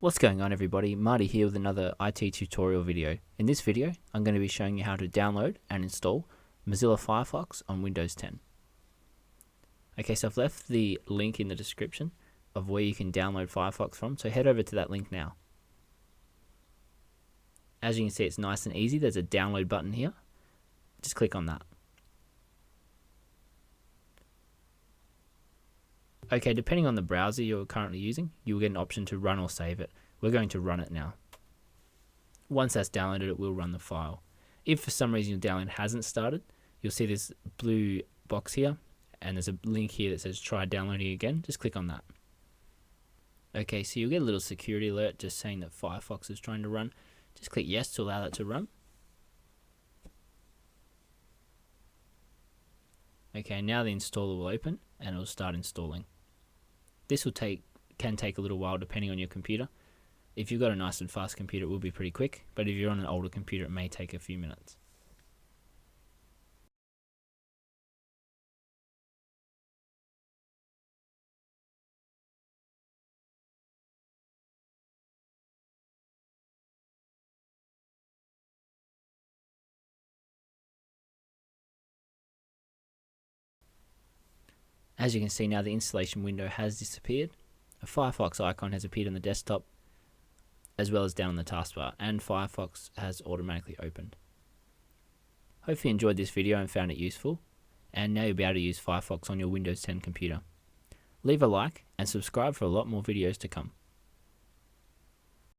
What's going on, everybody? Marty here with another IT tutorial video. In this video, I'm going to be showing you how to download and install Mozilla Firefox on Windows 10. Okay, so I've left the link in the description of where you can download Firefox from, so head over to that link now. As you can see, it's nice and easy. There's a download button here. Just click on that. Okay, depending on the browser you're currently using, you'll get an option to run or save it. We're going to run it now. Once that's downloaded, it will run the file. If for some reason your download hasn't started, you'll see this blue box here, and there's a link here that says try downloading again. Just click on that. Okay, so you'll get a little security alert just saying that Firefox is trying to run. Just click yes to allow that to run. Okay, now the installer will open and it will start installing. This can take a little while depending on your computer. If you've got a nice and fast computer, it will be pretty quick, but if you're on an older computer, it may take a few minutes. As you can see now, the installation window has disappeared. A Firefox icon has appeared on the desktop as well as down on the taskbar, and Firefox has automatically opened. Hopefully you enjoyed this video and found it useful, and now you'll be able to use Firefox on your Windows 10 computer. Leave a like and subscribe for a lot more videos to come.